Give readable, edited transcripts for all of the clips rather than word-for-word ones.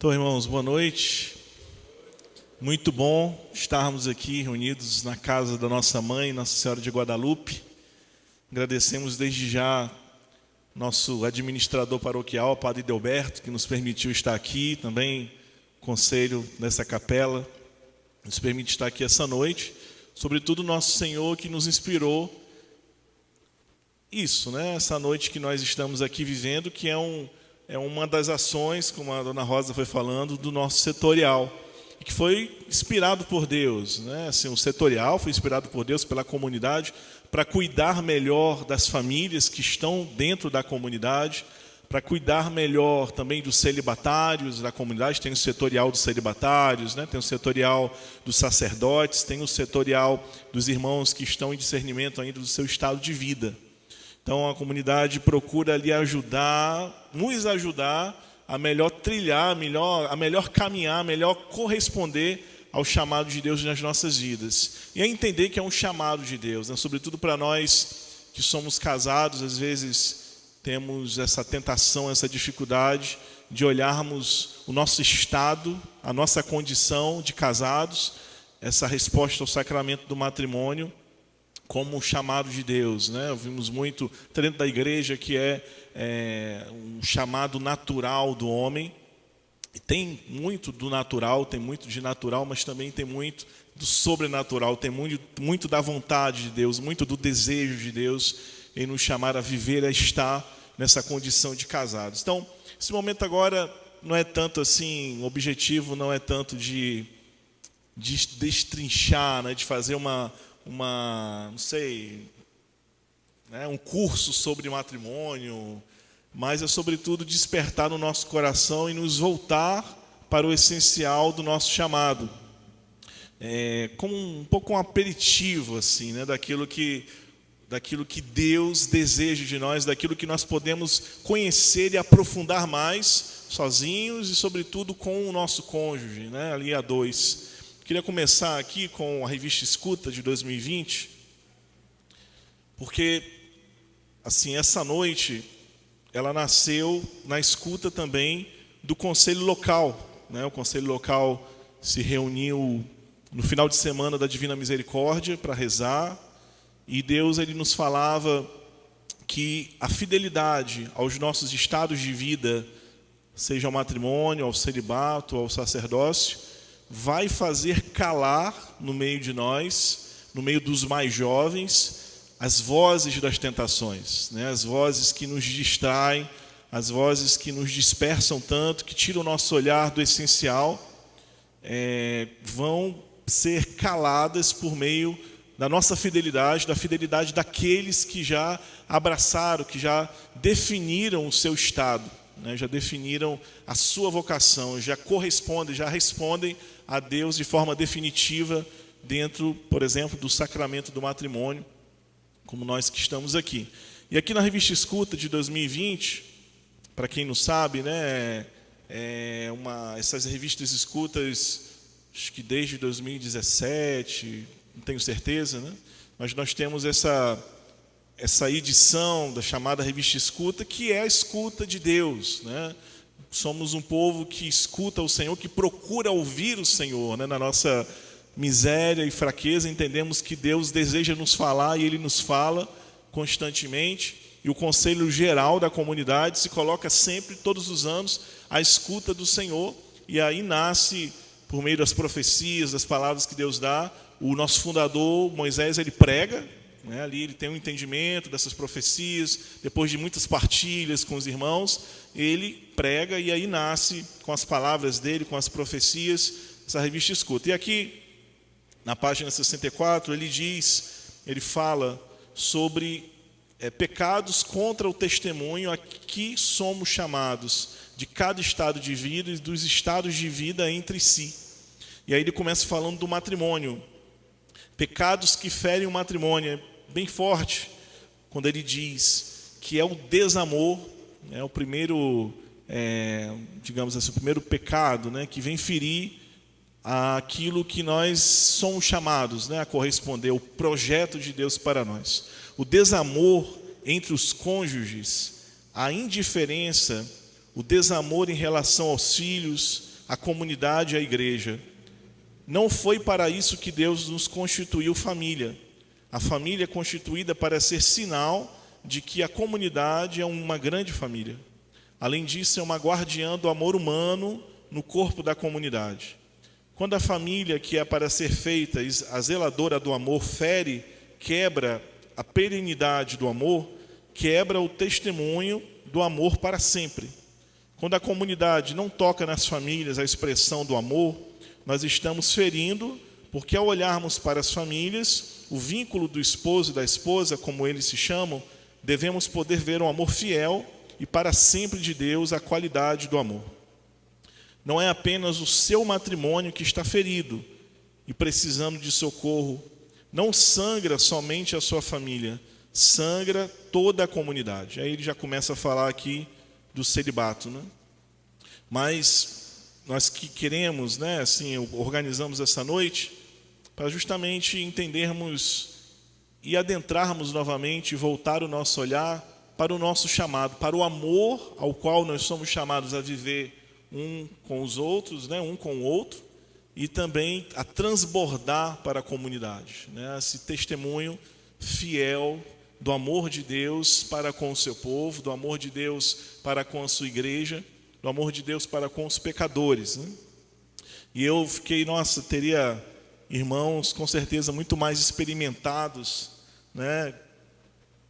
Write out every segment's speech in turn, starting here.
Então, irmãos, boa noite. Muito bom estarmos aqui reunidos na casa da nossa mãe, Nossa Senhora de Guadalupe. Agradecemos desde já nosso administrador paroquial, Padre Delberto, que nos permitiu estar aqui, também o conselho dessa capela, nos permite estar aqui essa noite. Sobretudo nosso Senhor que nos inspirou isso, né? Essa noite que nós estamos aqui vivendo, que é uma das ações, como a dona Rosa foi falando, do nosso setorial, e que foi inspirado por Deus, né? Assim, o setorial foi inspirado por Deus, pela comunidade, para cuidar melhor das famílias que estão dentro da comunidade, para cuidar melhor também dos celibatários da comunidade. Tem o setorial dos celibatários, né? Tem o setorial dos sacerdotes, tem o setorial dos irmãos que estão em discernimento ainda do seu estado de vida. Então a comunidade procura ali nos ajudar a melhor trilhar, a melhor caminhar, a melhor corresponder ao chamado de Deus nas nossas vidas. E a entender que é um chamado de Deus, né? Sobretudo para nós que somos casados, às vezes temos essa tentação, essa dificuldade de olharmos o nosso estado, a nossa condição de casados, essa resposta ao sacramento do matrimônio, como um chamado de Deus, né? Ouvimos muito dentro da igreja que é um chamado natural do homem. E tem muito do natural, tem muito de natural, mas também tem muito do sobrenatural, tem muito da vontade de Deus, muito do desejo de Deus em nos chamar a viver, a estar nessa condição de casados. Então, esse momento agora não é tanto assim, o objetivo não é tanto de destrinchar, né? De fazer não sei, né, um curso sobre matrimônio, mas é sobretudo despertar no nosso coração e nos voltar para o essencial do nosso chamado, como um pouco um aperitivo assim, né, daquilo que Deus deseja de nós, daquilo que nós podemos conhecer e aprofundar mais sozinhos e sobretudo com o nosso cônjuge, né, ali a dois. Queria começar aqui com a revista Escuta de 2020, porque assim, essa noite ela nasceu na escuta também do conselho local, né? O conselho local se reuniu no final de semana da Divina Misericórdia para rezar, e Deus ele nos falava que a fidelidade aos nossos estados de vida, seja ao matrimônio, ao celibato, ao sacerdócio, vai fazer calar no meio de nós, no meio dos mais jovens, as vozes das tentações, né? As vozes que nos distraem, as vozes que nos dispersam tanto, que tiram o nosso olhar do essencial, vão ser caladas por meio da nossa fidelidade, da fidelidade daqueles que já abraçaram, que já definiram o seu estado, né? Já definiram a sua vocação, já respondem a Deus de forma definitiva dentro, por exemplo, do sacramento do matrimônio, como nós que estamos aqui. E aqui na revista Escuta de 2020, para quem não sabe, né, essas revistas escutas, acho que desde 2017, não tenho certeza, né, mas nós temos essa edição da chamada revista Escuta, que é a escuta de Deus, né? Somos um povo que escuta o Senhor, que procura ouvir o Senhor, né? Na nossa miséria e fraqueza, entendemos que Deus deseja nos falar e Ele nos fala constantemente. E o Conselho Geral da comunidade se coloca sempre, todos os anos, à escuta do Senhor. E aí nasce, por meio das profecias, das palavras que Deus dá, o nosso fundador, Moisés, ele prega, né? Ali ele tem um entendimento dessas profecias, depois de muitas partilhas com os irmãos, ele prega e aí nasce, com as palavras dele, com as profecias, essa revista Escuta. E aqui, na página 64, ele fala sobre pecados contra o testemunho a que somos chamados, de cada estado de vida e dos estados de vida entre si. E aí ele começa falando do matrimônio. Pecados que ferem o matrimônio. É bem forte quando ele diz que é o desamor, o primeiro, digamos assim, o primeiro pecado, né, que vem ferir aquilo que nós somos chamados, né, a corresponder, o projeto de Deus para nós. O desamor entre os cônjuges, a indiferença, o desamor em relação aos filhos, a comunidade e a igreja. Não foi para isso que Deus nos constituiu família. A família é constituída para ser sinal de que a comunidade é uma grande família. Além disso, é uma guardiã do amor humano no corpo da comunidade. Quando a família que é para ser feita, a zeladora do amor, fere, quebra a perenidade do amor, quebra o testemunho do amor para sempre. Quando a comunidade não toca nas famílias a expressão do amor, nós estamos ferindo, porque ao olharmos para as famílias, o vínculo do esposo e da esposa, como eles se chamam, devemos poder ver um amor fiel e para sempre de Deus a qualidade do amor. Não é apenas o seu matrimônio que está ferido e precisando de socorro. Não sangra somente a sua família, sangra toda a comunidade. Aí ele já começa a falar aqui do celibato, né? Mas nós que queremos, né, assim, organizamos essa noite para justamente entendermos e adentrarmos novamente e voltar o nosso olhar para o nosso chamado, para o amor ao qual nós somos chamados a viver um com os outros, né, um com o outro, e também a transbordar para a comunidade, né, esse testemunho fiel do amor de Deus para com o seu povo, do amor de Deus para com a sua igreja, do amor de Deus para com os pecadores, né? E eu fiquei, teria irmãos com certeza muito mais experimentados, né,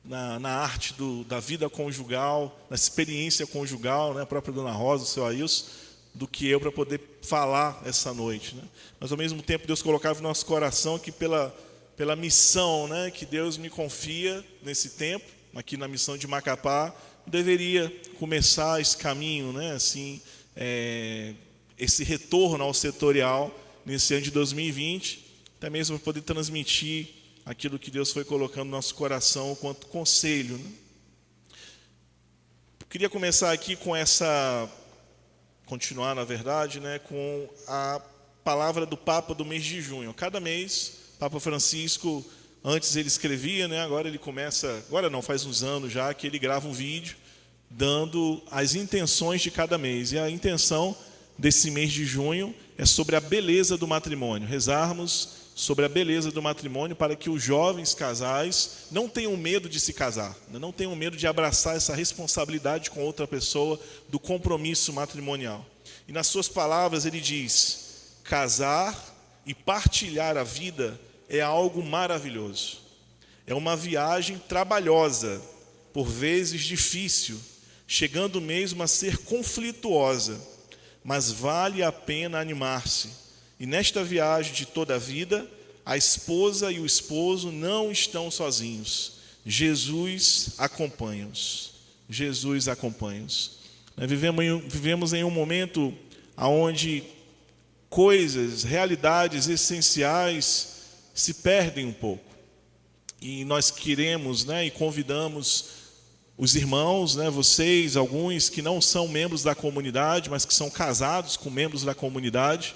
na arte da vida conjugal, na experiência conjugal, né, a própria Dona Rosa, o seu Ailson, do que eu para poder falar essa noite, né? Mas ao mesmo tempo Deus colocava no nosso coração que pela missão, né, que Deus me confia nesse tempo, aqui na missão de Macapá, deveria começar esse caminho, né, assim, esse retorno ao setorial nesse ano de 2020, até mesmo para poder transmitir aquilo que Deus foi colocando no nosso coração quanto conselho, né? Eu queria começar aqui continuar, na verdade, né, com a palavra do Papa do mês de junho. Cada mês, Papa Francisco, antes ele escrevia, né, faz uns anos já, que ele grava um vídeo dando as intenções de cada mês. E a intenção desse mês de junho é sobre a beleza do matrimônio. Rezarmos sobre a beleza do matrimônio para que os jovens casais não tenham medo de se casar, não tenham medo de abraçar essa responsabilidade com outra pessoa, do compromisso matrimonial. E nas suas palavras ele diz: casar e partilhar a vida é algo maravilhoso. É uma viagem trabalhosa, por vezes difícil, chegando mesmo a ser conflituosa, mas vale a pena animar-se. E nesta viagem de toda a vida, a esposa e o esposo não estão sozinhos. Jesus acompanha-os. Jesus acompanha-os. Vivemos em um momento onde coisas, realidades essenciais se perdem um pouco. E nós queremos, né, e convidamos os irmãos, né, vocês, alguns que não são membros da comunidade, mas que são casados com membros da comunidade,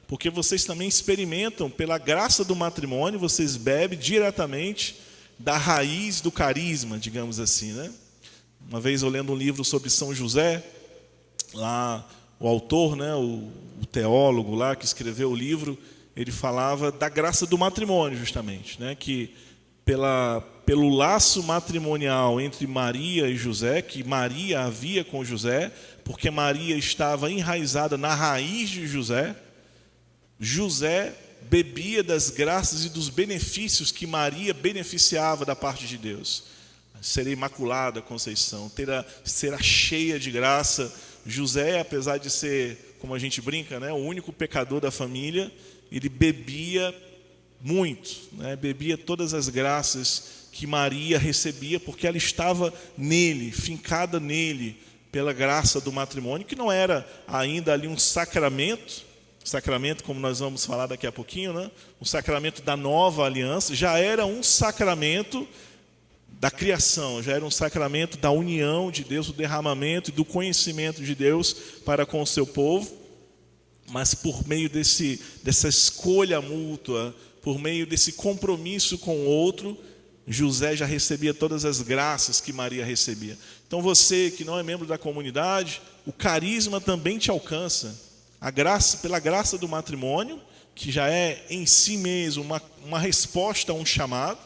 porque vocês também experimentam, pela graça do matrimônio, vocês bebem diretamente da raiz do carisma, digamos assim, né? Uma vez eu lendo um livro sobre São José, lá o autor, né, o teólogo lá que escreveu o livro, ele falava da graça do matrimônio, justamente, né, que pelo laço matrimonial entre Maria e José, que Maria havia com José, porque Maria estava enraizada na raiz de José, José bebia das graças e dos benefícios que Maria beneficiava da parte de Deus. Ser imaculada Conceição, será cheia de graça. José, apesar de ser, como a gente brinca, né, o único pecador da família, ele bebia muito, né, bebia todas as graças que Maria recebia, porque ela estava nele, fincada nele, pela graça do matrimônio, que não era ainda ali um sacramento, como nós vamos falar daqui a pouquinho, né? O sacramento da nova aliança já era um sacramento da criação, já era um sacramento da união de Deus, do derramamento e do conhecimento de Deus para com o seu povo, mas por meio dessa escolha mútua, por meio desse compromisso com o outro, José já recebia todas as graças que Maria recebia. Então você que não é membro da comunidade, o carisma também te alcança. pela graça do matrimônio, que já é em si mesmo uma resposta a um chamado.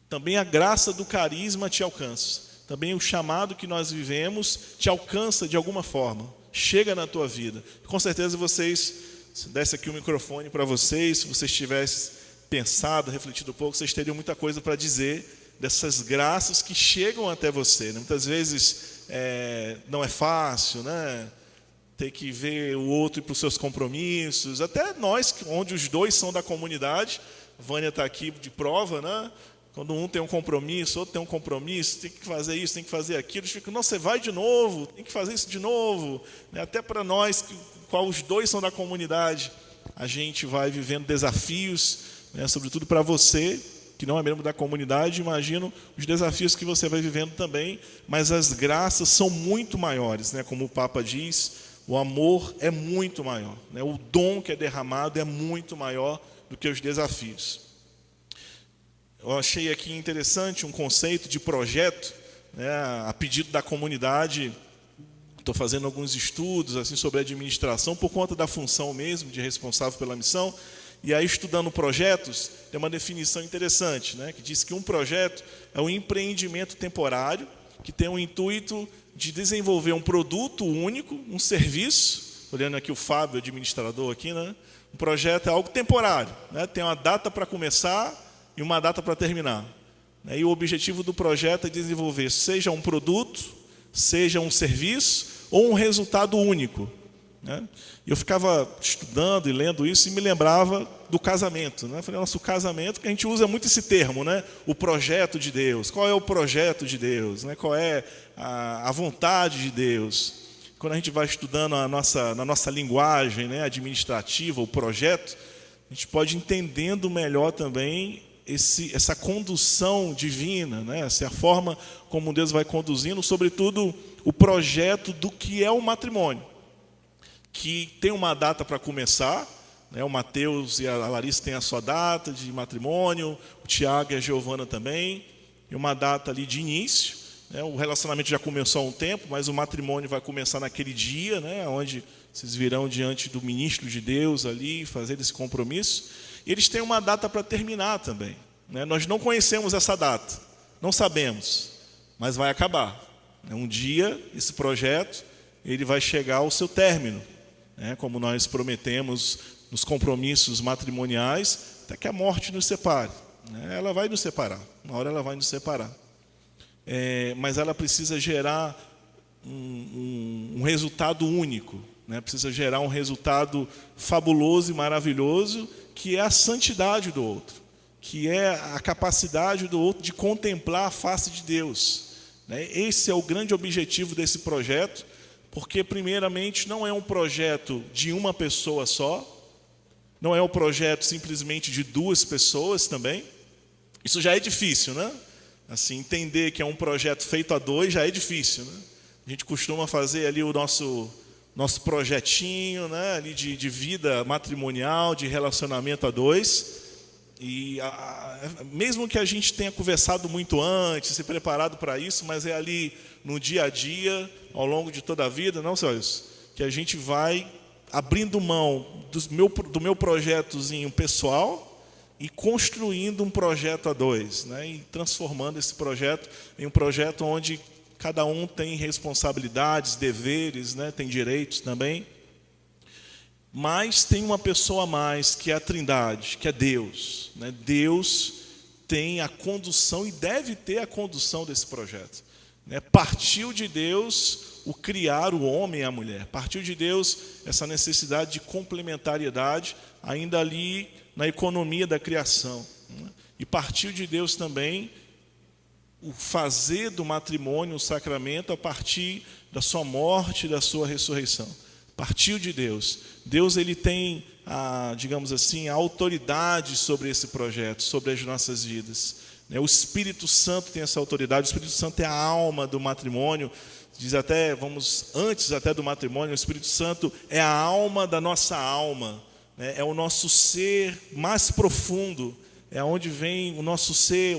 Também a graça do carisma te alcança. Também o chamado que nós vivemos te alcança de alguma forma. Chega na tua vida. Com certeza vocês, se desse aqui o microfone para vocês, se vocês tivessem pensado, refletido um pouco, vocês teriam muita coisa para dizer dessas graças que chegam até você. Muitas vezes não é fácil, né? Ter que ver o outro ir para os seus compromissos. Até nós, onde os dois são da comunidade, a Vânia está aqui de prova, né? Quando um tem um compromisso, outro tem um compromisso, tem que fazer isso, tem que fazer aquilo, eles ficam, não, você vai de novo, tem que fazer isso de novo. Até para nós, qual os dois são da comunidade, a gente vai vivendo desafios, né? Sobretudo para você, que não é membro da comunidade, imagino os desafios que você vai vivendo também, mas as graças são muito maiores, né? Como o Papa diz, o amor é muito maior, né? O dom que é derramado é muito maior do que os desafios. Eu achei aqui interessante um conceito de projeto, né, a pedido da comunidade. Estou fazendo alguns estudos assim, sobre administração, por conta da função mesmo de responsável pela missão. E aí, estudando projetos, tem uma definição interessante, né, que diz que um projeto é um empreendimento temporário que tem o intuito de desenvolver um produto único, um serviço. Olhando aqui o Fábio, administrador aqui, né? Um projeto é algo temporário, né, tem uma data para começar e uma data para terminar. E o objetivo do projeto é desenvolver, seja um produto, seja um serviço, ou um resultado único. E eu ficava estudando e lendo isso e me lembrava do casamento. Eu falei, nosso casamento, que a gente usa muito esse termo, né? O projeto de Deus. Qual é o projeto de Deus? Qual é a vontade de Deus? Quando a gente vai estudando na nossa linguagem, né, administrativa, o projeto, a gente pode ir entendendo melhor também essa condução divina, né? Essa é a forma como Deus vai conduzindo, sobretudo o projeto do que é o matrimônio, que tem uma data para começar, né? O Mateus e a Larissa têm a sua data de matrimônio, o Tiago e a Giovana também, e uma data ali de início, né? O relacionamento já começou há um tempo, mas o matrimônio vai começar naquele dia, né? Onde vocês virão diante do ministro de Deus ali, fazer esse compromisso. E eles têm uma data para terminar também, né? Nós não conhecemos essa data, não sabemos, mas vai acabar. Um dia, esse projeto ele vai chegar ao seu término, né? Como nós prometemos nos compromissos matrimoniais, até que a morte nos separe, né? Ela vai nos separar, uma hora ela vai nos separar. Mas ela precisa gerar um resultado único, né? Precisa gerar um resultado fabuloso e maravilhoso, que é a santidade do outro, que é a capacidade do outro de contemplar a face de Deus, né? Esse é o grande objetivo desse projeto, porque, primeiramente, não é um projeto de uma pessoa só, não é um projeto simplesmente de duas pessoas também. Isso já é difícil, né? Assim, entender que é um projeto feito a dois já é difícil, né? A gente costuma fazer ali o nosso projetinho, né, ali de vida matrimonial, de relacionamento a dois. E mesmo que a gente tenha conversado muito antes, se preparado para isso, mas é ali no dia a dia, ao longo de toda a vida, não só isso, que a gente vai abrindo mão do meu projetozinho pessoal e construindo um projeto a dois, né, e transformando esse projeto em um projeto onde cada um tem responsabilidades, deveres, né? Tem direitos também. Mas tem uma pessoa a mais, que é a Trindade, que é Deus, né? Deus tem a condução e deve ter a condução desse projeto, né? Partiu de Deus o criar o homem e a mulher. Partiu de Deus essa necessidade de complementariedade, ainda ali na economia da criação, né? E partiu de Deus também o fazer do matrimônio um sacramento a partir da sua morte e da sua ressurreição. Partiu de Deus. Deus ele tem, digamos assim, a autoridade sobre esse projeto, sobre as nossas vidas. O Espírito Santo tem essa autoridade. O Espírito Santo é a alma do matrimônio. Diz até, antes até do matrimônio, o Espírito Santo é a alma da nossa alma, né? É o nosso ser mais profundo. É onde vem o nosso ser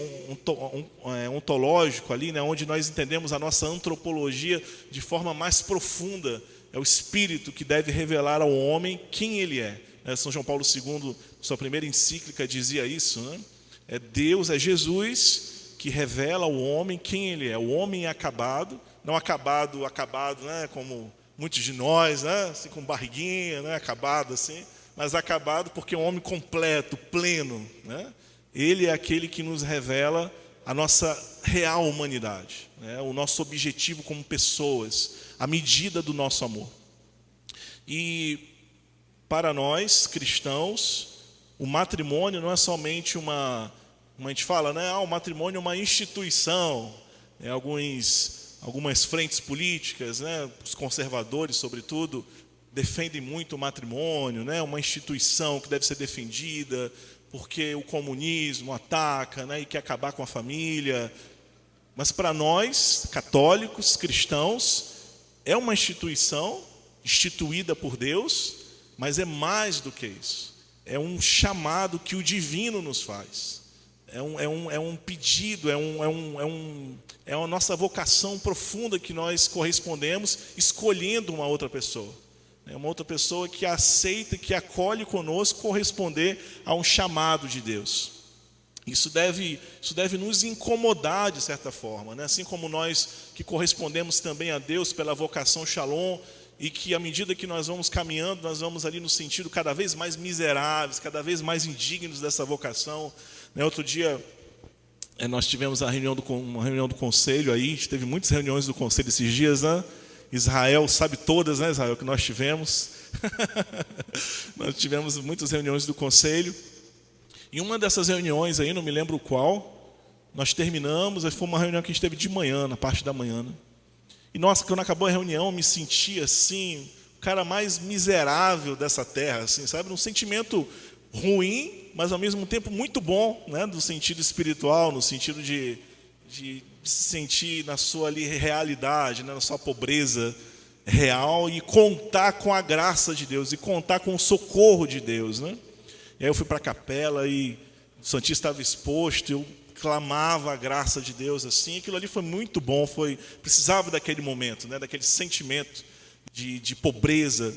ontológico ali, né? Onde nós entendemos a nossa antropologia de forma mais profunda. É o Espírito que deve revelar ao homem quem ele é. São João Paulo II, sua primeira encíclica, dizia isso, né? É Deus, é Jesus que revela ao homem quem ele é. O homem é acabado, não acabado, né? Como muitos de nós, né? Assim, com barriguinha, né? Acabado assim, mas acabado porque é um homem completo, pleno, né? Ele é aquele que nos revela a nossa real humanidade, né? O nosso objetivo como pessoas, a medida do nosso amor. E para nós, cristãos, o matrimônio não é somente como a gente fala, né? O matrimônio é uma instituição. Algumas frentes políticas, né? Os conservadores, sobretudo, defendem muito o matrimônio, né? Uma instituição que deve ser defendida, porque o comunismo ataca, né? E quer acabar com a família. Mas para nós, católicos, cristãos, é uma instituição instituída por Deus, mas é mais do que isso. É um chamado que o divino nos faz. É um pedido, é a nossa vocação profunda que nós correspondemos escolhendo uma outra pessoa. É uma outra pessoa que aceita, que acolhe conosco corresponder a um chamado de Deus. Isso deve nos incomodar de certa forma, né? Assim como nós que correspondemos também a Deus pela vocação Shalom, e que à medida que nós vamos caminhando, nós vamos ali no sentido cada vez mais miseráveis, cada vez mais indignos dessa vocação. Outro dia nós tivemos uma reunião do conselho aí, a gente teve muitas reuniões do conselho esses dias, né? Israel sabe todas, né, Israel, que nós tivemos. Nós tivemos muitas reuniões do conselho. Em uma dessas reuniões aí, não me lembro qual, nós terminamos, foi uma reunião que a gente teve de manhã, na parte da manhã, né? E nossa, quando acabou a reunião, eu me senti assim, o cara mais miserável dessa terra, assim, sabe? Um sentimento ruim, mas ao mesmo tempo muito bom, né? No sentido espiritual, no sentido de se sentir na sua ali realidade, né? Na sua pobreza real, e contar com a graça de Deus, e contar com o socorro de Deus, né? E aí eu fui para a capela e o Santíssimo estava exposto, eu clamava a graça de Deus assim. Aquilo ali foi muito bom, precisava daquele momento, né? Daquele sentimento de pobreza.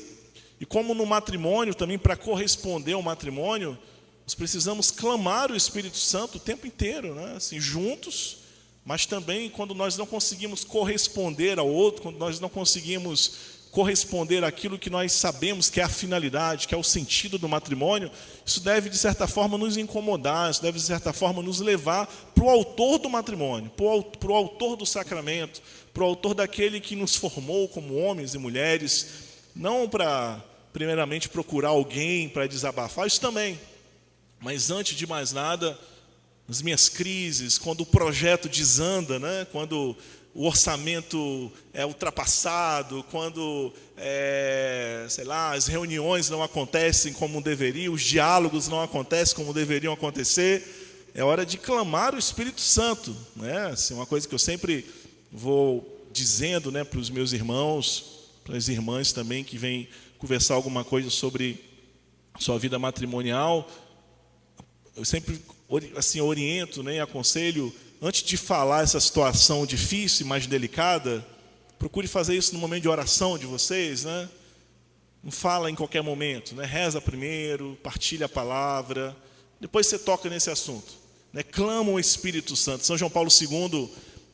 E como no matrimônio, também para corresponder ao matrimônio, nós precisamos clamar o Espírito Santo o tempo inteiro, né? Assim, juntos, mas também quando nós não conseguimos corresponder ao outro, quando nós não conseguimos corresponder àquilo que nós sabemos que é a finalidade, que é o sentido do matrimônio, isso deve, de certa forma, nos incomodar, isso deve, de certa forma, nos levar para o autor do matrimônio, para o autor do sacramento, para o autor daquele que nos formou como homens e mulheres, não para, primeiramente, procurar alguém para desabafar, isso também, mas antes de mais nada, nas minhas crises, quando o projeto desanda, né? Quando o orçamento é ultrapassado, quando, as reuniões não acontecem como deveriam, os diálogos não acontecem como deveriam acontecer, é hora de clamar o Espírito Santo, né? Assim, uma coisa que eu sempre vou dizendo, né, para os meus irmãos, para as irmãs também que vêm conversar alguma coisa sobre a sua vida matrimonial, eu sempre assim, oriento, né, e aconselho, antes de falar essa situação difícil e mais delicada, procure fazer isso no momento de oração de vocês, né? Não fala em qualquer momento, né? Reza primeiro, partilha a palavra, depois você toca nesse assunto, né? Clama o Espírito Santo. São João Paulo II,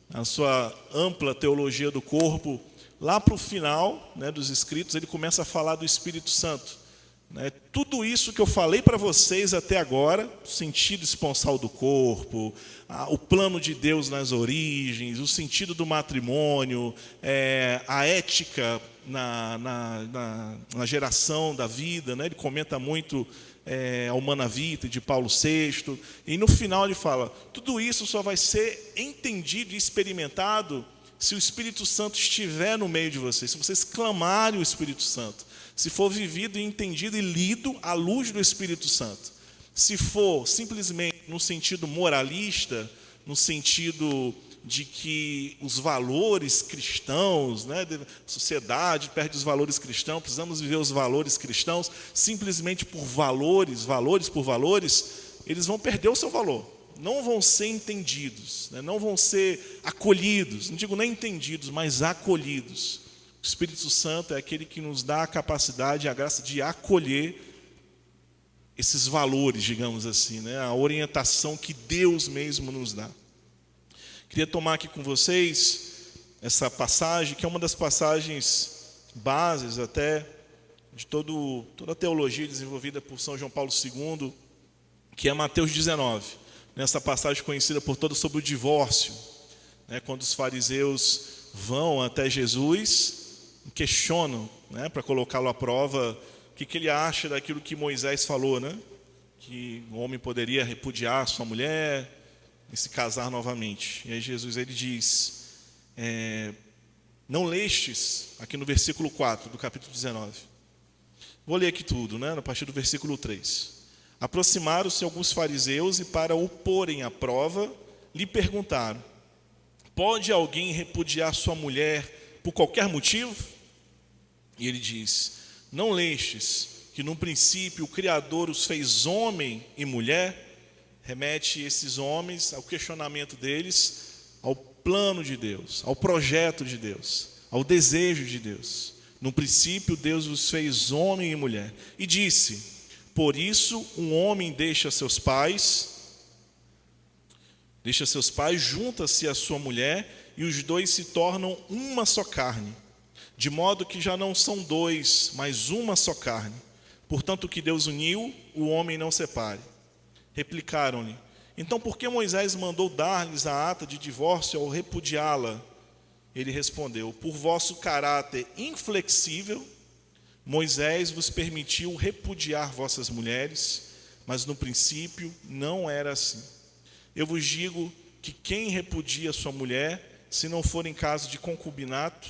na sua ampla teologia do corpo, lá para o final, né, dos escritos, ele começa a falar do Espírito Santo. Tudo isso que eu falei para vocês até agora, o sentido esponsal do corpo, o plano de Deus nas origens, o sentido do matrimônio, a ética na geração da vida, né? Ele comenta muito a Humana Vitae de Paulo VI, e no final ele fala, tudo isso só vai ser entendido e experimentado se o Espírito Santo estiver no meio de vocês, se vocês clamarem o Espírito Santo, se for vivido e entendido e lido à luz do Espírito Santo. Se for simplesmente no sentido moralista, no sentido de que os valores cristãos, né, a sociedade perde os valores cristãos, precisamos viver os valores cristãos, simplesmente por valores, eles vão perder o seu valor. Não vão ser entendidos, né, não vão ser acolhidos, não digo nem entendidos, mas acolhidos. O Espírito Santo é aquele que nos dá a capacidade, a graça de acolher esses valores, digamos assim, né? A orientação que Deus mesmo nos dá. Queria tomar aqui com vocês essa passagem, que é uma das passagens bases até de toda a teologia desenvolvida por São João Paulo II, que é Mateus 19. Nessa passagem conhecida por todos sobre o divórcio, né? Quando os fariseus vão até Jesus, questionam, né? Para colocá-lo à prova, o que ele acha daquilo que Moisés falou, né? Que o homem poderia repudiar sua mulher e se casar novamente. E aí Jesus ele diz, não lestes, aqui no versículo 4 do capítulo 19. Vou ler aqui tudo, né? A partir do versículo 3. Aproximaram-se alguns fariseus e, para o porem à prova, lhe perguntaram: pode alguém repudiar sua mulher por qualquer motivo? E ele diz: não lestes que no princípio o Criador os fez homem e mulher? Remete esses homens ao questionamento deles, ao plano de Deus, ao projeto de Deus, ao desejo de Deus. No princípio Deus os fez homem e mulher. E disse: por isso um homem deixa seus pais, junta-se à sua mulher, e os dois se tornam uma só carne. De modo que já não são dois, mas uma só carne. Portanto, o que Deus uniu, o homem não separe. Replicaram-lhe: então por que Moisés mandou dar-lhes a ata de divórcio ao repudiá-la? Ele respondeu: por vosso caráter inflexível, Moisés vos permitiu repudiar vossas mulheres, mas no princípio não era assim. Eu vos digo que quem repudia sua mulher, se não for em caso de concubinato,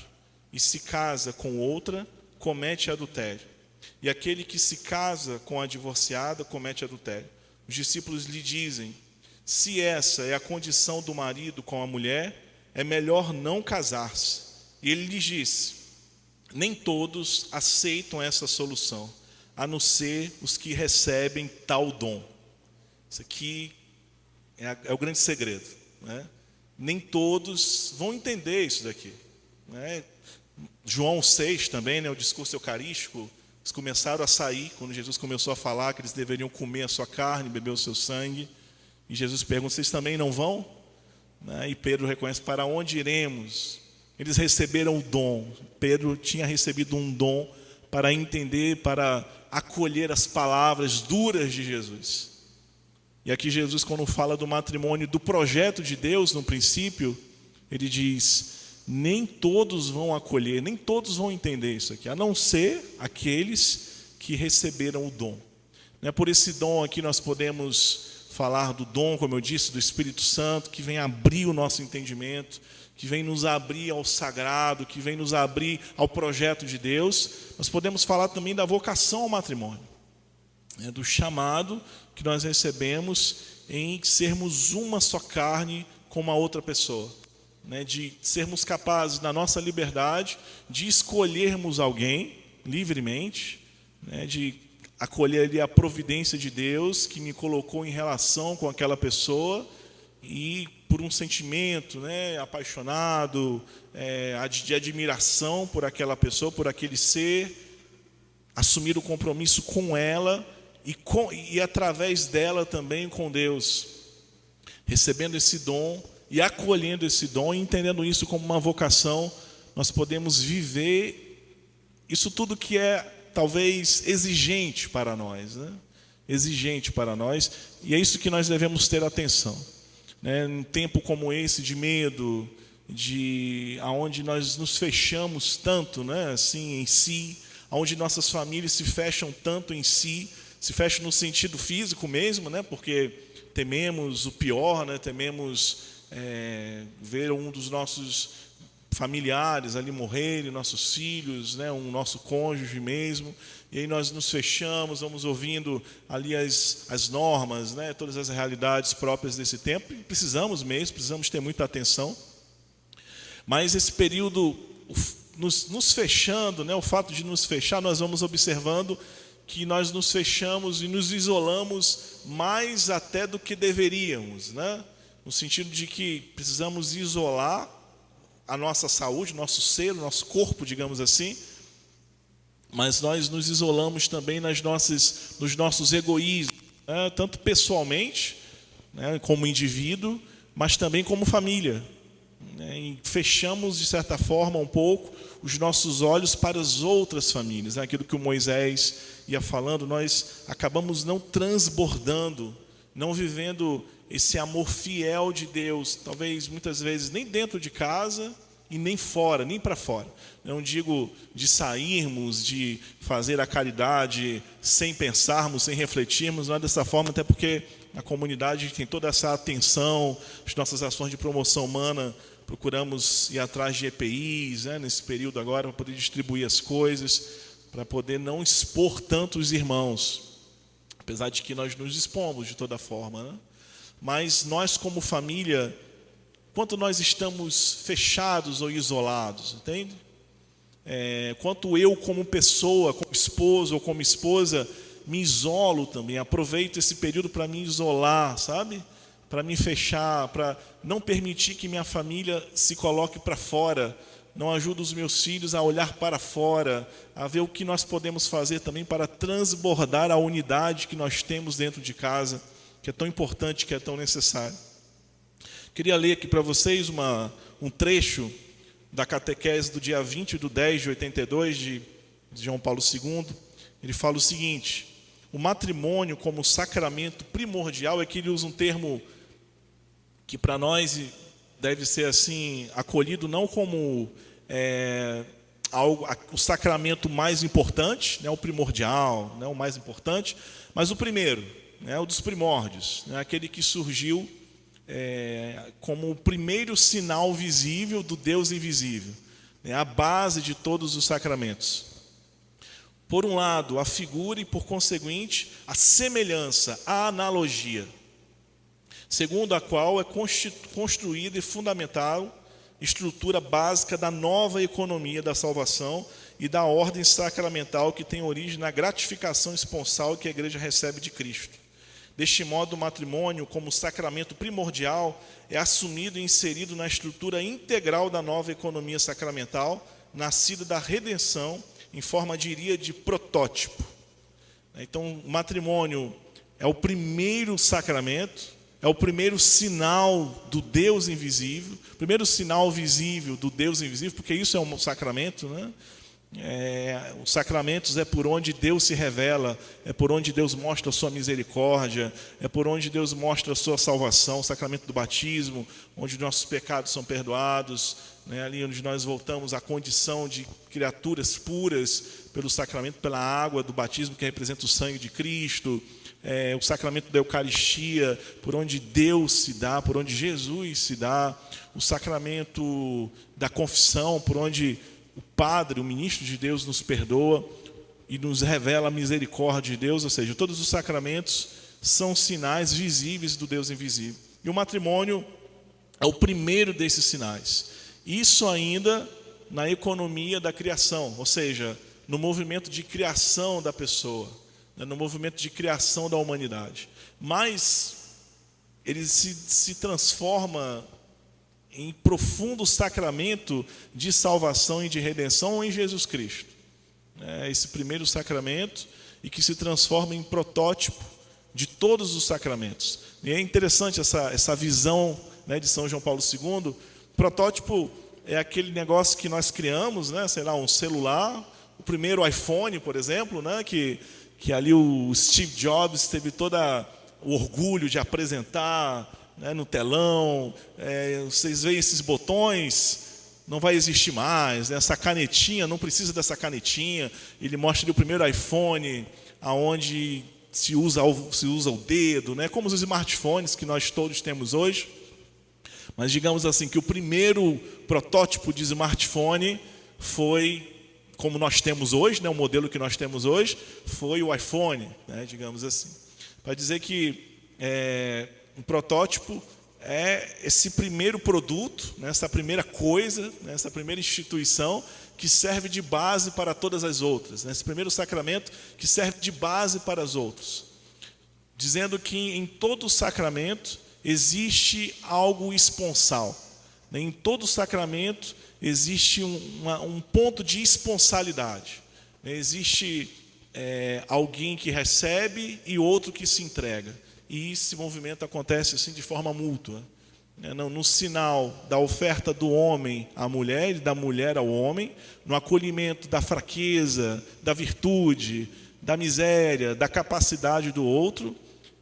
e se casa com outra, comete adultério. E aquele que se casa com a divorciada, comete adultério. Os discípulos lhe dizem: se essa é a condição do marido com a mulher, é melhor não casar-se. E ele lhes disse: nem todos aceitam essa solução, a não ser os que recebem tal dom. Isso aqui é o grande segredo, né? Nem todos vão entender isso daqui, né? João 6 também, né, o discurso eucarístico, eles começaram a sair, quando Jesus começou a falar que eles deveriam comer a sua carne, beber o seu sangue. E Jesus pergunta: vocês também não vão? Né? E Pedro reconhece: para onde iremos? Eles receberam o dom. Pedro tinha recebido um dom para entender, para acolher as palavras duras de Jesus. E aqui Jesus, quando fala do matrimônio, do projeto de Deus no princípio, ele diz: nem todos vão acolher, nem todos vão entender isso aqui, a não ser aqueles que receberam o dom. Por esse dom aqui nós podemos falar do dom, como eu disse, do Espírito Santo, que vem abrir o nosso entendimento, que vem nos abrir ao sagrado, que vem nos abrir ao projeto de Deus. Nós podemos falar também da vocação ao matrimônio, do chamado que nós recebemos em sermos uma só carne com uma outra pessoa, de sermos capazes, na nossa liberdade, de escolhermos alguém livremente, de acolher ali a providência de Deus que me colocou em relação com aquela pessoa, e por um sentimento apaixonado, de admiração por aquela pessoa, por aquele ser, assumir o compromisso com ela e através dela também com Deus, recebendo esse dom e acolhendo esse dom e entendendo isso como uma vocação. Nós podemos viver isso tudo que é talvez exigente para nós, exigente para nós, e é isso que nós devemos ter atenção, num tempo como esse de medo, aonde nós nos fechamos tanto, assim, em si, aonde nossas famílias se fecham tanto em si, se fecham no sentido físico mesmo, porque tememos o pior, tememos ver um dos nossos familiares ali morrerem, nossos filhos, um nosso cônjuge mesmo, e aí nós nos fechamos, vamos ouvindo ali as normas, todas as realidades próprias desse tempo, e precisamos ter muita atenção. Mas esse período, nos fechando, o fato de nos fechar, nós vamos observando que nós nos fechamos e nos isolamos mais até do que deveríamos, no sentido de que precisamos isolar a nossa saúde, nosso ser, o nosso corpo, digamos assim, mas nós nos isolamos também nos nossos egoísmos, né? Tanto pessoalmente, né, como indivíduo, mas também como família, né? E fechamos, de certa forma, um pouco os nossos olhos para as outras famílias, né? Aquilo que o Moisés ia falando, nós acabamos não transbordando, não vivendo esse amor fiel de Deus, talvez muitas vezes nem dentro de casa e nem fora, nem para fora. Não digo de sairmos, de fazer a caridade sem pensarmos, sem refletirmos, não é dessa forma, até porque a comunidade tem toda essa atenção, as nossas ações de promoção humana, procuramos ir atrás de EPIs, né, nesse período agora, para poder distribuir as coisas, para poder não expor tanto os irmãos, apesar de que nós nos expomos de toda forma, né? Mas nós como família, quanto nós estamos fechados ou isolados, entende? Quanto eu como pessoa, como esposo ou como esposa, me isolo também, aproveito esse período para me isolar, sabe? Para me fechar, para não permitir que minha família se coloque para fora, não ajudo os meus filhos a olhar para fora, a ver o que nós podemos fazer também para transbordar a unidade que nós temos dentro de casa, que é tão importante, que é tão necessário. Queria ler aqui para vocês um trecho da catequese do dia 20/10/82 de João Paulo II. Ele fala o seguinte: o matrimônio como sacramento primordial, é que ele usa um termo que para nós deve ser assim acolhido não como o sacramento mais importante, né, o primordial, né, o mais importante, mas o primeiro, né, o dos primórdios, né, aquele que surgiu como o primeiro sinal visível do Deus invisível, né, a base de todos os sacramentos. Por um lado, a figura e, por conseguinte, a semelhança, a analogia, segundo a qual é construída e fundamental estrutura básica da nova economia da salvação e da ordem sacramental que tem origem na gratificação esponsal que a Igreja recebe de Cristo. Deste modo, o matrimônio, como sacramento primordial, é assumido e inserido na estrutura integral da nova economia sacramental, nascida da redenção, em forma, diria, de protótipo. Então, o matrimônio é o primeiro sacramento, é o primeiro sinal do Deus invisível, o primeiro sinal visível do Deus invisível, porque isso é um sacramento, né? Os sacramentos é por onde Deus se revela, é por onde Deus mostra a sua misericórdia, é por onde Deus mostra a sua salvação. O sacramento do batismo, onde nossos pecados são perdoados, né? Ali onde nós voltamos à condição de criaturas puras pelo sacramento, pela água do batismo que representa o sangue de Cristo. O sacramento da Eucaristia, por onde Deus se dá, por onde Jesus se dá. O sacramento da confissão, por onde o Padre, o ministro de Deus, nos perdoa e nos revela a misericórdia de Deus. Ou seja, todos os sacramentos são sinais visíveis do Deus invisível. E o matrimônio é o primeiro desses sinais. Isso ainda na economia da criação, ou seja, no movimento de criação da pessoa, no movimento de criação da humanidade. Mas ele se transforma em profundo sacramento de salvação e de redenção em Jesus Cristo. Esse primeiro sacramento, e que se transforma em protótipo de todos os sacramentos. E é interessante essa visão, né, de São João Paulo II. Protótipo é aquele negócio que nós criamos, né, sei lá, um celular, o primeiro iPhone, por exemplo, né, que ali o Steve Jobs teve todo o orgulho de apresentar, né, no telão. Vocês veem esses botões, não vai existir mais, né? Essa canetinha, não precisa dessa canetinha. Ele mostra ali o primeiro iPhone, aonde se usa o dedo, né? Como os smartphones que nós todos temos hoje. Mas digamos assim, que o primeiro protótipo de smartphone foi, como nós temos hoje, né? O modelo que nós temos hoje foi o iPhone, né? Digamos assim. Para dizer que um protótipo é esse primeiro produto, né, essa primeira coisa, né, essa primeira instituição que serve de base para todas as outras, né, esse primeiro sacramento que serve de base para os outros. Dizendo que em todo sacramento existe algo esponsal, Em todo sacramento existe um ponto de esponsalidade. Existe alguém que recebe e outro que se entrega. E esse movimento acontece assim de forma mútua. No sinal da oferta do homem à mulher e da mulher ao homem, no acolhimento da fraqueza, da virtude, da miséria, da capacidade do outro,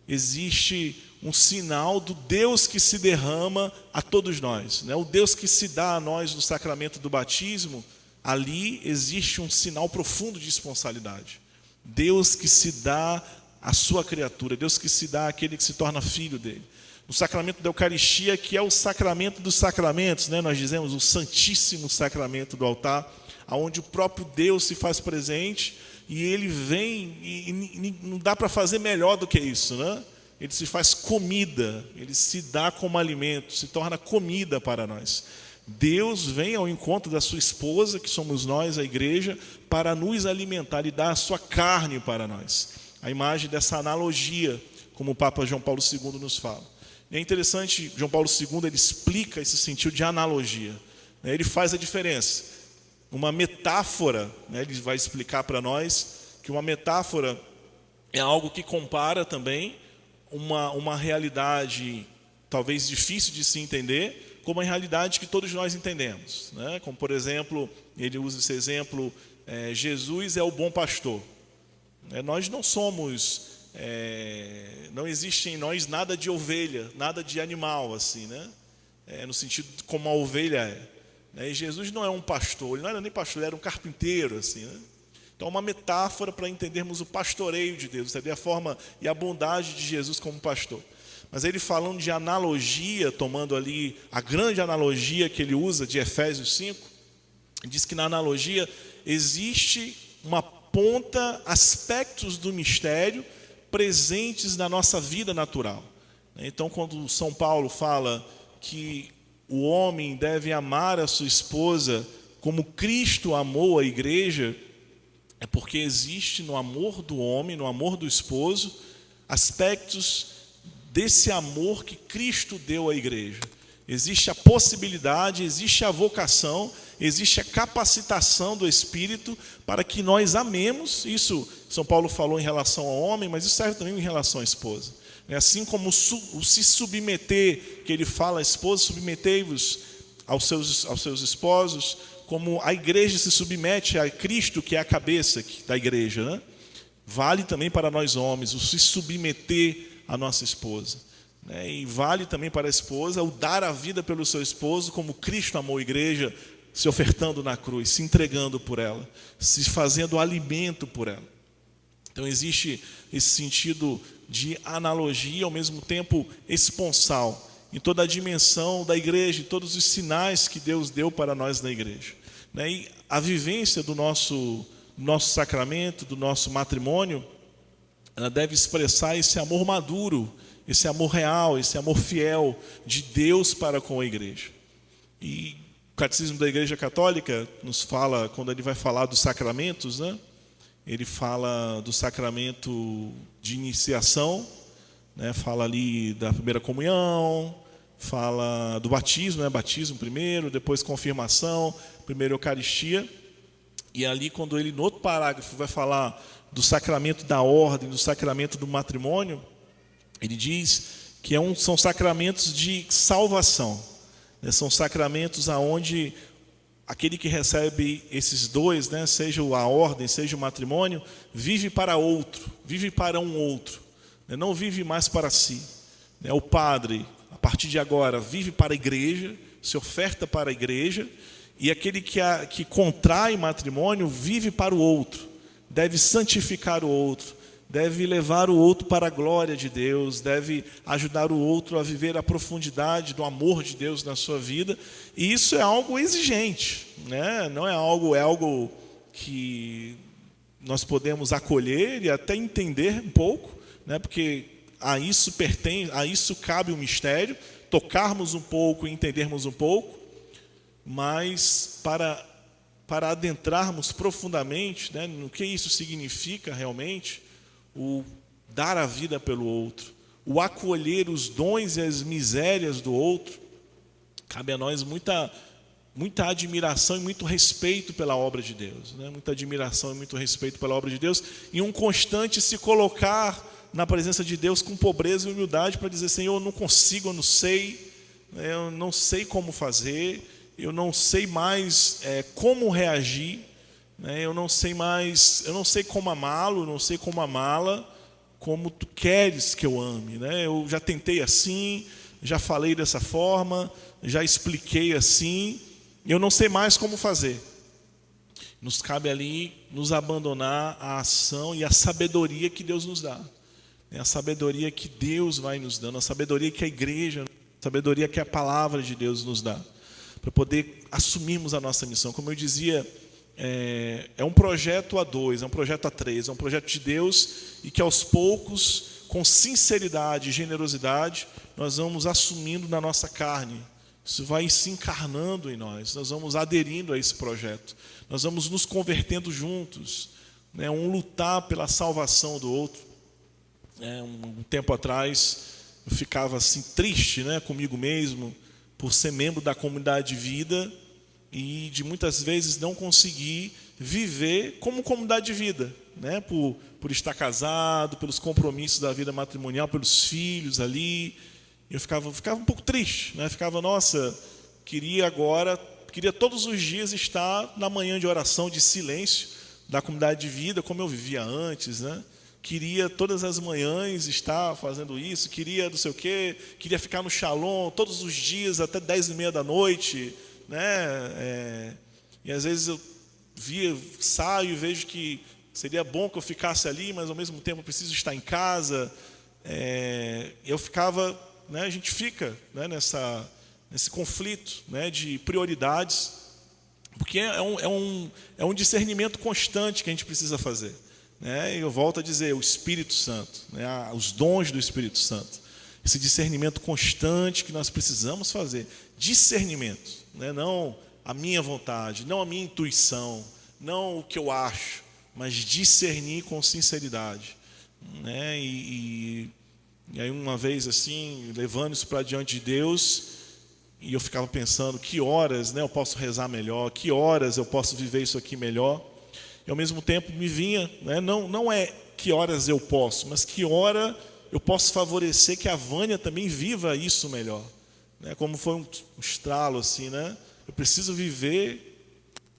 existe um sinal do Deus que se derrama a todos nós. O Deus que se dá a nós no sacramento do batismo, ali existe um sinal profundo de esponsalidade. Deus que se dá à sua criatura, Deus que se dá àquele que se torna filho dele. No sacramento da Eucaristia, que é o sacramento dos sacramentos, nós dizemos o Santíssimo Sacramento do altar, onde o próprio Deus se faz presente e ele vem, e não dá para fazer melhor do que isso, Ele se faz comida, ele se dá como alimento, se torna comida para nós. Deus vem ao encontro da sua esposa, que somos nós, a igreja, para nos alimentar e dar a sua carne para nós. A imagem dessa analogia, como o Papa João Paulo II nos fala. E é interessante, João Paulo II ele explica esse sentido de analogia. Ele faz a diferença. Uma metáfora, ele vai explicar para nós que uma metáfora é algo que compara também uma realidade talvez difícil de se entender, como a realidade que todos nós entendemos. Como, por exemplo, ele usa esse exemplo, Jesus é o bom pastor. Nós não somos... não existe em nós nada de ovelha, nada de animal, assim, no sentido como a ovelha é. E Jesus não é um pastor, ele não era nem pastor, ele era um carpinteiro, assim, Então, uma metáfora para entendermos o pastoreio de Deus, saber a forma e a bondade de Jesus como pastor. Mas ele falando de analogia, tomando ali a grande analogia que ele usa de Efésios 5, diz que na analogia existe uma ponta, aspectos do mistério presentes na nossa vida natural. Então, quando São Paulo fala que o homem deve amar a sua esposa como Cristo amou a igreja, é porque existe no amor do homem, no amor do esposo, aspectos desse amor que Cristo deu à igreja. Existe a possibilidade, existe a vocação, existe a capacitação do Espírito para que nós amemos. Isso São Paulo falou em relação ao homem, mas isso serve também em relação à esposa. Assim como o se submeter, que ele fala à esposa, submetei-vos aos seus esposos, como a igreja se submete a Cristo, que é a cabeça da igreja, Vale também para nós homens o se submeter à nossa esposa. E vale também para a esposa o dar a vida pelo seu esposo, como Cristo amou a igreja, se ofertando na cruz, se entregando por ela, se fazendo alimento por ela. Então existe esse sentido de analogia, ao mesmo tempo esponsal, em toda a dimensão da igreja, em todos os sinais que Deus deu para nós na igreja. E a vivência do nosso sacramento, do nosso matrimônio, ela deve expressar esse amor maduro, esse amor real, esse amor fiel de Deus para com a igreja. E o Catecismo da Igreja Católica nos fala, quando ele vai falar dos sacramentos, ele fala do sacramento de iniciação, fala ali da primeira comunhão, fala do batismo, batismo primeiro, depois confirmação, primeiro Eucaristia. E ali, quando ele, no outro parágrafo, vai falar do sacramento da ordem, do sacramento do matrimônio, ele diz que são sacramentos de salvação. São sacramentos aonde aquele que recebe esses dois, seja a ordem, seja o matrimônio, vive para outro, vive para um outro, não vive mais para si. O padre, a partir de agora, vive para a igreja, se oferta para a igreja, e aquele que contrai matrimônio vive para o outro, deve santificar o outro, deve levar o outro para a glória de Deus, deve ajudar o outro a viver a profundidade do amor de Deus na sua vida. E isso é algo exigente, não é algo que nós podemos acolher e até entender um pouco, porque a isso cabe o mistério, tocarmos um pouco e entendermos um pouco, mas para adentrarmos profundamente no que isso significa realmente, o dar a vida pelo outro, o acolher os dons e as misérias do outro, Cabe a nós muita admiração e muito respeito pela obra de Deus, né? Muita admiração e muito respeito pela obra de Deus, e um constante se colocar na presença de Deus com pobreza e humildade para dizer: Senhor, eu não consigo, eu não sei como fazer, eu não sei mais como reagir, né? Eu não sei como amá-lo, não sei como amá-la, como tu queres que eu ame, né? Eu já tentei assim, já falei dessa forma, já expliquei assim, eu não sei mais como fazer. Nos cabe ali nos abandonar à ação e à sabedoria que Deus nos dá. A sabedoria que Deus vai nos dando, a sabedoria que a igreja, a sabedoria que a palavra de Deus nos dá, para poder assumirmos a nossa missão. Como eu dizia, é um projeto a dois, é um projeto a três, é um projeto de Deus, e que aos poucos, com sinceridade e generosidade, nós vamos assumindo na nossa carne. Isso vai se encarnando em nós vamos aderindo a esse projeto, nós vamos nos convertendo juntos, né? Um lutar pela salvação do outro. Um tempo atrás eu ficava assim triste, né, comigo mesmo, por ser membro da comunidade de vida e de muitas vezes não conseguir viver como comunidade de vida, né, por estar casado, pelos compromissos da vida matrimonial, pelos filhos ali. Eu ficava um pouco triste, né? Nossa, queria todos os dias estar na manhã de oração, de silêncio da comunidade de vida, como eu vivia antes, né? Queria todas as manhãs estar fazendo isso, queria não sei o quê, queria ficar no Shalom todos os dias até 10h30 da noite, né? E às vezes eu saio e vejo que seria bom que eu ficasse ali, mas ao mesmo tempo eu preciso estar em casa. Eu ficava, né, a gente fica, né, nesse conflito, né, de prioridades, porque é um discernimento constante que a gente precisa fazer, né? Eu volto a dizer, o Espírito Santo, né, os dons do Espírito Santo, esse discernimento constante que nós precisamos fazer, discernimento, né, não a minha vontade, não a minha intuição, não o que eu acho, mas discernir com sinceridade, né? E aí uma vez assim, levando isso para diante de Deus, e eu ficava pensando que horas, né, eu posso rezar melhor, que horas eu posso viver isso aqui melhor. E ao mesmo tempo me vinha, né, não é que horas eu posso, mas que hora eu posso favorecer que a Vânia também viva isso melhor, né? Como foi um estralo assim, né? Eu preciso viver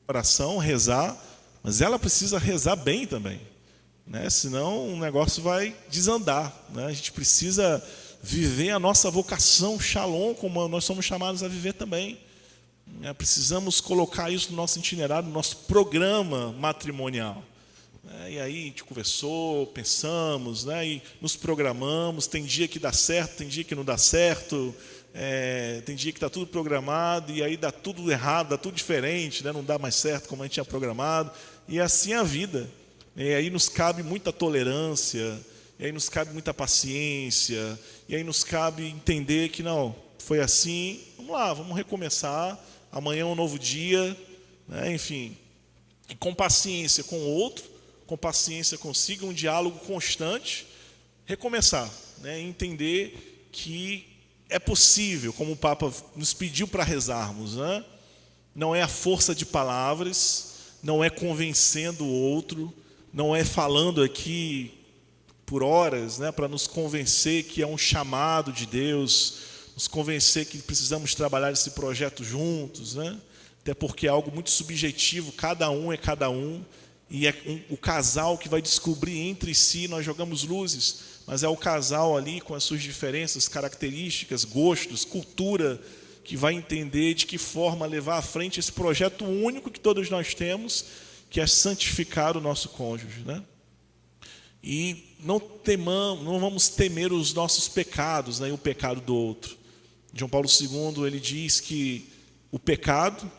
oração, rezar, mas ela precisa rezar bem também, né? Senão o negócio vai desandar, né? A gente precisa viver a nossa vocação Shalom, como nós somos chamados a viver também. Precisamos colocar isso no nosso itinerário, no nosso programa matrimonial. E aí a gente conversou, pensamos, né, e nos programamos. Tem dia que dá certo, tem dia que não dá certo, tem dia que está tudo programado e aí dá tudo errado, dá tudo diferente, né, não dá mais certo como a gente tinha programado. E assim é a vida. E aí nos cabe muita tolerância, e aí nos cabe muita paciência, e aí nos cabe entender que não, foi assim, vamos lá, vamos recomeçar, amanhã é um novo dia, né? Enfim, e com paciência com o outro, com paciência consigo, um diálogo constante, recomeçar, né? Entender que é possível, como o Papa nos pediu para rezarmos, né? Não é a força de palavras, não é convencendo o outro, não é falando aqui por horas, né, para nos convencer que é um chamado de Deus, nos convencer que precisamos trabalhar esse projeto juntos, né? Até porque é algo muito subjetivo, cada um é cada um, e é o casal que vai descobrir entre si. Nós jogamos luzes, mas é o casal ali com as suas diferenças, características, gostos, cultura, que vai entender de que forma levar à frente esse projeto único que todos nós temos, que é santificar o nosso cônjuge, né? E não vamos temer os nossos pecados, né, e o pecado do outro. João Paulo II, ele diz que o pecado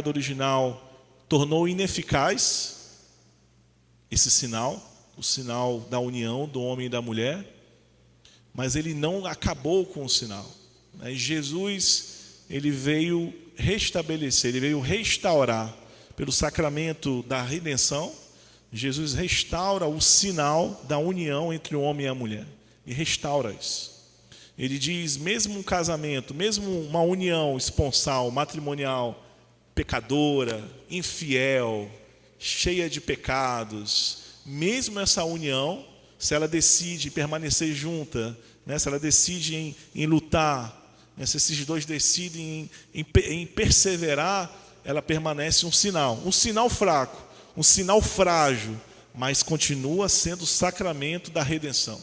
original, tornou ineficaz esse sinal, o sinal da união do homem e da mulher, mas ele não acabou com o sinal, né? Jesus, ele veio restabelecer, ele veio restaurar, pelo sacramento da redenção. Jesus restaura o sinal da união entre o homem e a mulher. E restaura isso. Ele diz, mesmo um casamento, mesmo uma união esponsal, matrimonial, pecadora, infiel, cheia de pecados, mesmo essa união, se ela decide permanecer junta, né, se ela decide em lutar, né, se esses dois decidem em perseverar, ela permanece um sinal fraco, um sinal frágil, mas continua sendo o sacramento da redenção.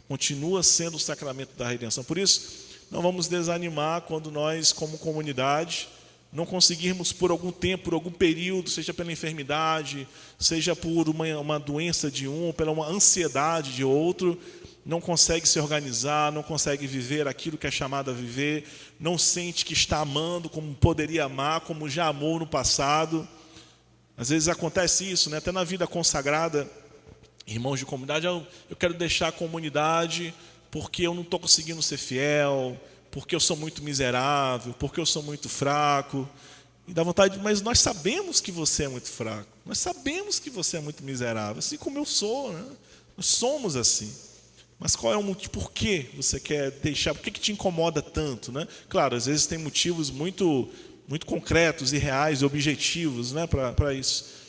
Continua sendo o sacramento da redenção. Por isso, não vamos desanimar quando nós, como comunidade, não conseguirmos por algum tempo, por algum período, seja pela enfermidade, seja por uma doença de um, pela uma ansiedade de outro, não consegue se organizar, não consegue viver aquilo que é chamado a viver, não sente que está amando como poderia amar, como já amou no passado. Às vezes acontece isso, né? Até na vida consagrada, irmãos de comunidade, eu quero deixar a comunidade porque eu não estou conseguindo ser fiel, porque eu sou muito miserável, porque eu sou muito fraco. E dá vontade, mas nós sabemos que você é muito fraco, nós sabemos que você é muito miserável, assim como eu sou, né? Nós somos assim. Mas qual é o motivo? Por que você quer deixar? Por que te incomoda tanto, né? Claro, às vezes tem motivos muito concretos e reais e objetivos, né, para isso.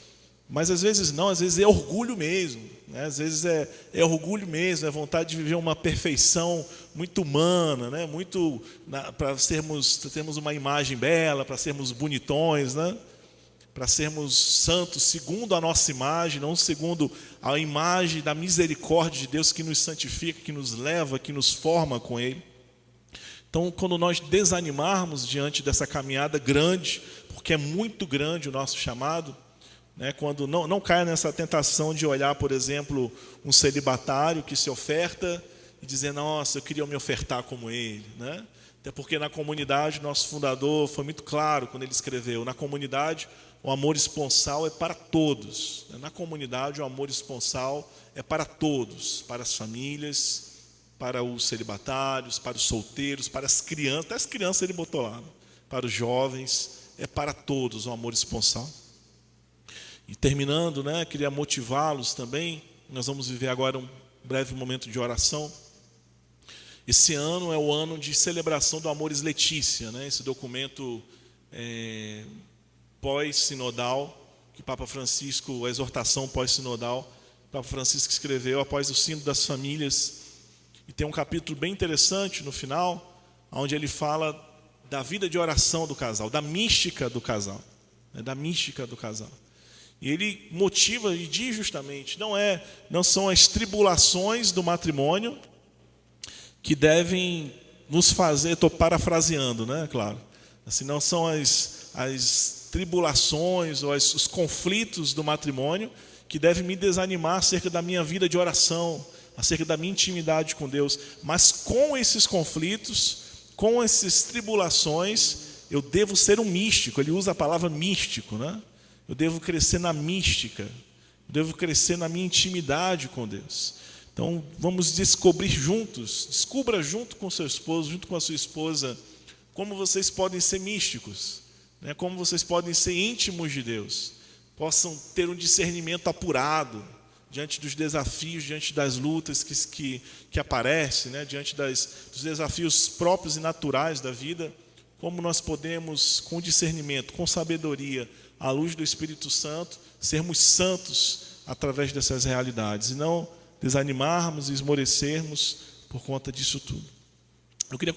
Mas às vezes não, às vezes é orgulho mesmo, né? Às vezes é orgulho mesmo, é vontade de viver uma perfeição muito humana, né? Para termos uma imagem bela, para sermos bonitões, né? Para sermos santos segundo a nossa imagem, não segundo a imagem da misericórdia de Deus que nos santifica, que nos leva, que nos forma com Ele. Então, quando nós desanimarmos diante dessa caminhada grande, porque é muito grande o nosso chamado, né, quando não caia nessa tentação de olhar, por exemplo, um celibatário que se oferta e dizer, nossa, eu queria me ofertar como ele, né? Até porque na comunidade, nosso fundador foi muito claro quando ele escreveu, na comunidade o amor esponsal é para todos. Na comunidade o amor esponsal é para todos, para as famílias, para os celibatários, para os solteiros, para as crianças, até as crianças ele botou lá, né? Para os jovens, é para todos o amor esponsal. E terminando, né, queria motivá-los também. Nós vamos viver agora um breve momento de oração. Esse ano é o ano de celebração do Amoris Laetitia, né, esse documento pós-sinodal, que Papa Francisco, a exortação pós-sinodal, Papa Francisco escreveu após o Sínodo das Famílias. E tem um capítulo bem interessante no final, onde ele fala da vida de oração do casal, da mística do casal, né, da mística do casal. E ele motiva e diz justamente, não são as tribulações do matrimônio que devem nos fazer, estou parafraseando, né, claro, assim, não são as tribulações ou os conflitos do matrimônio que devem me desanimar acerca da minha vida de oração, acerca da minha intimidade com Deus, mas com esses conflitos, com essas tribulações, eu devo ser um místico. Ele usa a palavra místico, né? Eu devo crescer na mística, eu devo crescer na minha intimidade com Deus. Então, vamos descobrir juntos, descubra junto com seu esposo, junto com a sua esposa, como vocês podem ser místicos, né? Como vocês podem ser íntimos de Deus, possam ter um discernimento apurado diante dos desafios, diante das lutas que aparecem, né? Diante dos desafios próprios e naturais da vida, como nós podemos, com discernimento, com sabedoria, à luz do Espírito Santo, sermos santos através dessas realidades e não desanimarmos e esmorecermos por conta disso tudo. Eu queria